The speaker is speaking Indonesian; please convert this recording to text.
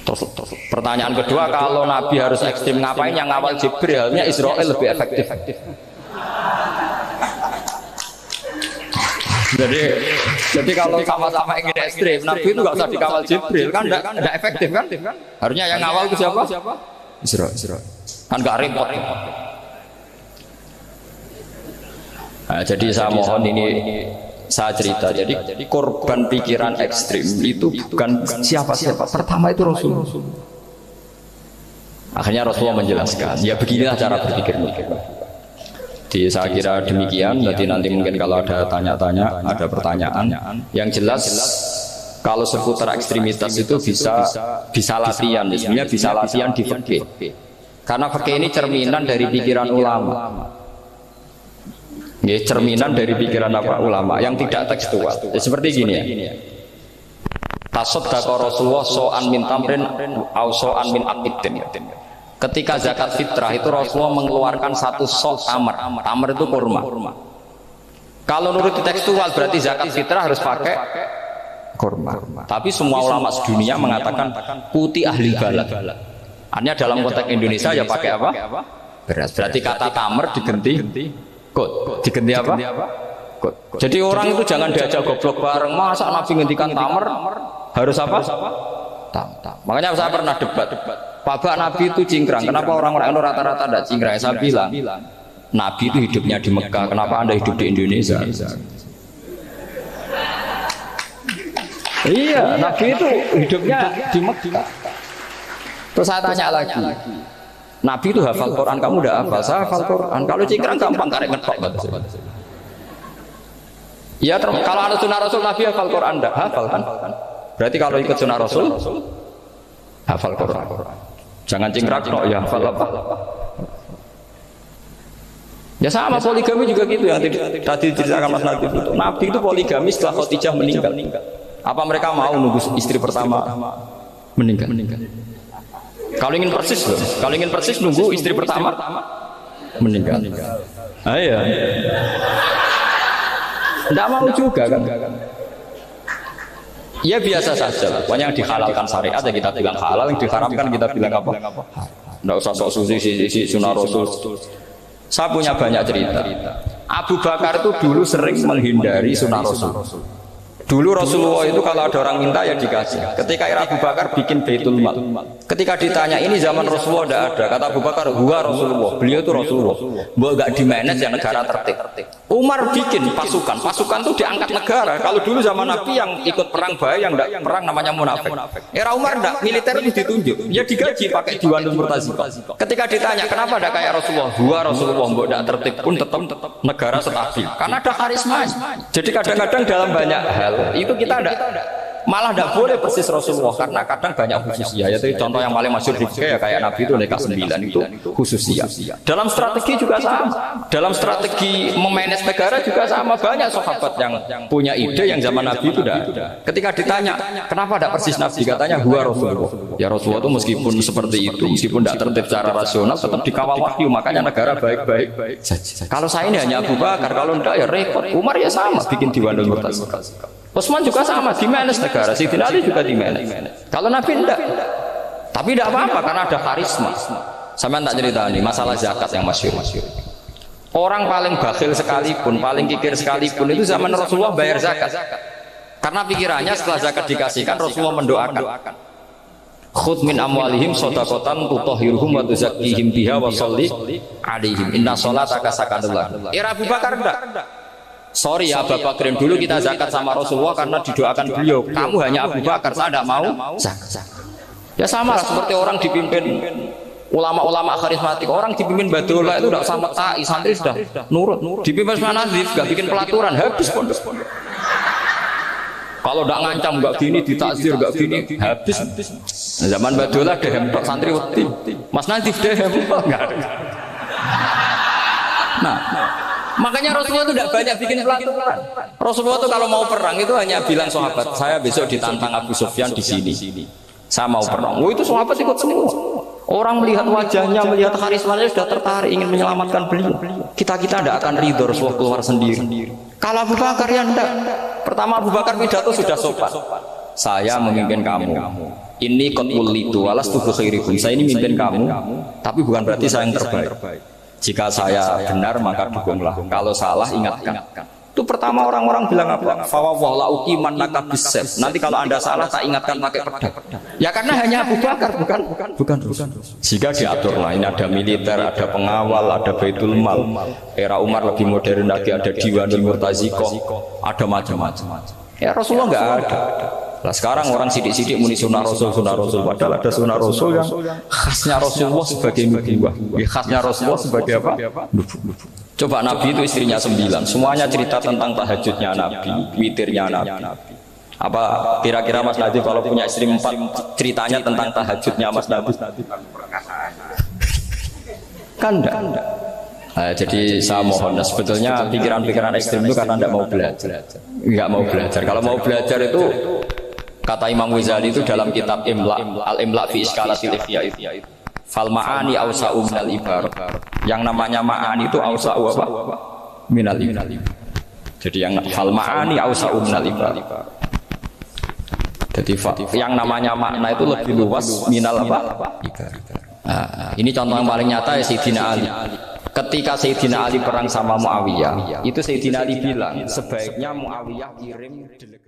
Terus pertanyaan kedua, kalau Nabi harus ekstrim ngapain yang ngawal Jibril? Halnya Israel lebih efektif. Jadi kalau sama-sama ingin ekstrim, Nabi itu nggak usah dikawal Jibril, kan nggak efektif kan? Harusnya yang ngawal itu siapa? Israel. Kan nggak repot. Nah, jadi saya mohon ini saya cerita. Jadi korban pikiran ekstrim itu bukan siapa-siapa. Pertama itu Rasul. Akhirnya Rasulullah menjelaskan, ya beginilah cara berpikir. Jadi saya kira demikian. Jadi nanti mungkin kalau ada tanya-tanya, ada pertanyaan. Yang jelas kalau seputar ekstremitas itu bisa latihan. Sebenarnya bisa latihan di fikih. Karena fikih ini cerminan dari pikiran ulama. Ya, cerminan dari pikiran apa ulama yang tidak tekstual. Ya, seperti gini ya. Tasaddaqa Rasulullah so'an min tamrin au so'an min aqidin. Ketika zakat fitrah itu Rasulullah mengeluarkan satu sok tamar. Tamar itu kurma. Kalau menurut tekstual berarti zakat fitrah harus pakai kurma. Tapi semua ulama sedunia mengatakan putih ahli balad. Artinya dalam konteks Indonesia ya pakai apa? Beras. Berarti kata tamar diganti diganti apa? Jadi orang itu jangan diajak goblok bareng. Masa Nabi ngendikan tamar harus apa? Makanya saya pernah debat. Pak Nabi itu cingkrang. Kenapa orang-orang itu rata-rata tidak cingkrang? Saya bilang Nabi itu hidupnya di Mekah. Kenapa Anda hidup di Indonesia? Iya, Nabi itu hidupnya di Mekah. Terus saya tanya lagi, Nabi itu hafal Quran, kamu udah hafal? Saya hafal Quran. Kalau cingkrang gampang karek ngetok. Ya, kalau ada sunnah Rasul Nabi hafal Quran, enggak hafal kan? Berarti kalau ikut sunnah Rasul hafal Quran. Jangan cingkrang tok ya hafal apa? Ya sama poligami juga gitu yang tadi diceritakan Mas Nabi itu. Nabi itu poligami setelah Khadijah meninggal. Apa mereka mau nunggu istri pertama meninggal? Kalau ingin persis loh, kalau ingin persis nunggu istri pertama meninggal. Iya. Tidak mau juga kan? Ya biasa saja. Pokoknya yang dihalalkan syariat ya kita bilang halal, yang diharamkan kita bilang apa? Tidak usah sok suci sunnah Rasul. Saya punya banyak cerita. Abu Bakar itu dulu sering menghindari sunnah Rasul. Dulu Rasulullah itu kalau ada orang minta ya dikasih. Ketika era Abu Bakar bikin Baitul Mal. Ketika ditanya ini zaman Rasulullah tidak ada. Kata Abu Bakar, huwa Rasulullah. Beliau itu Rasulullah. Bahwa enggak dimanage ya negara tertib. Umar bikin pasukan. Pasukan itu diangkat negara. Kalau dulu zaman Nabi yang ikut perang bahaya, yang enggak perang namanya munafik. Era Umar enggak, militer itu ditunjuk. Ya digaji pakai Diwanul Murtaziqah. Ketika ditanya kenapa enggak kayak Rasulullah? Huwa Rasulullah. Bahwa enggak tertib pun tetap negara stabil. Karena ada karisma. Jadi kadang-kadang dalam banyak hal itu kita malah tidak boleh persis Rasulullah karena kadang banyak khususnya. Yaitu contoh yang paling masyhur ya kayak Nabi itu nikah 9 itu khususnya. Dalam strategi juga sama. Dalam strategi memanage negara juga sama. Banyak sahabat yang punya ide yang zaman Nabi itu tidak ada. Ketika ditanya kenapa tidak persis Nabi, katanya huwa Rasulullah. Ya Rasulullah itu meskipun seperti itu, meskipun tidak tertib secara rasional, tetap dikawal wahyu. Makanya negara baik-baik saja. Kalau saya ini hanya Abu Bakar, kalau tidak ya repot. Umar ya sama bikin Diwanul Murtaziqah. Utsman juga sama, dimanage negara. Sayyidina Ali juga dimanage. Kalau Nabi enggak. Tapi tidak apa-apa karena ada karisma. Sampean tak cerita nih masalah zakat yang masyhur. Orang paling bakhil sekalipun, paling kikir sekalipun itu zaman Rasulullah bayar zakat. Karena pikirannya setelah zakat dikasihkan Rasulullah mendoakan. Khudh min amwalihim shadaqatan tutahhiruhum wa tuzakkihim biha wa sholli alaihim. Inna sholataka sakanun lahum. Era Abu Bakar enggak. Sorry ya Abu Bakar, dulu kita zakat sama Rasulullah karena didoakan beliau. Kamu hanya Abu Bakar, saya tidak mau zakat. Ya sama lah seperti orang dipimpin ulama-ulama karismatik. Orang dipimpin Badullah itu tidak sama ta'i, santri sudah nurut. Dipimpin Usman Nazif, gak bikin pelaturan, habis pondok. Kalau tidak ngancam, gak gini, ditakzir, gak gini, habis. Nah, zaman Badullah dehem tok santri wedi. Mas Nazif dehem enggak ada. Nah, makanya Rasulullah itu tidak banyak bikin pelaturan. Rasulullah itu kalau mau perang itu hanya bilang sahabat, saya besok ditantang Abu Sufyan di sini. Saya mau perang. Oh itu sahabat ikut semua. Orang melihat wajahnya, melihat karismanya sudah tertarik ingin menyelamatkan beliau. Kita tidak akan ridho Rasulullah keluar sendiri. Kalau Abu Bakar ya enggak. Pertama Abu Bakar pidato sudah sopan. saya memimpin kamu. Ini qatwul lidu walas tubuh khairikum. Saya ini memimpin kamu, tapi bukan berarti saya yang terbaik. Jika saya benar maka dukunglah. Kalau salah ingatkan. Itu pertama orang-orang bilang apa? Fawwala uqiman laka bisayf. Nanti kalau Anda salah tak ingatkan pakai pedang. Ya karena hanya Abu Bakar bukan. Jika diaturlah ini ada militer, ada pengawal, ada Baitul Mal. Era Umar lebih modern lagi, ada Diwanul Murtaziqah, ada macam-macam. Ya Rasulullah enggak ada. Nah sekarang orang sidik-sidik muni sunnah Rasul. Padahal ada sunnah Rasul yang khasnya Rasulullah sebagai nubuwah. Khasnya Rasulullah sebagai apa? Nubuwah. Coba Nabi itu istrinya 9. Semuanya cerita tentang tahajudnya Nabi, witirnya Nabi. Apa kira-kira Mas Nabi kalau punya istri 4 ceritanya tentang tahajudnya Mas Nabi? Kan enggak. Nah, jadi saya mohon, sebetulnya pikiran-pikiran ekstrim itu karena tidak mau belajar. Enggak mau belajar. Kalau mau belajar itu kata Imam Ghazali itu dalam kitab Imla, Al-Imla fi Iskalatil Ihya itu. Fal ma'ani awsa'u minal ibarat. Yang namanya ma'ani itu awsa'u apa? Minal ibarat. Jadi yang fal ma'ani awsa'u minal ibarat. Jadi yang namanya makna itu lebih luas minal apa? Ibarat. Nah, ini contoh yang paling nyata ya Sayyidina Ali. Ketika Sayyidina Ali perang sama Muawiyah, itu Sayyidina Ali bilang sebaiknya Muawiyah kirim delegasi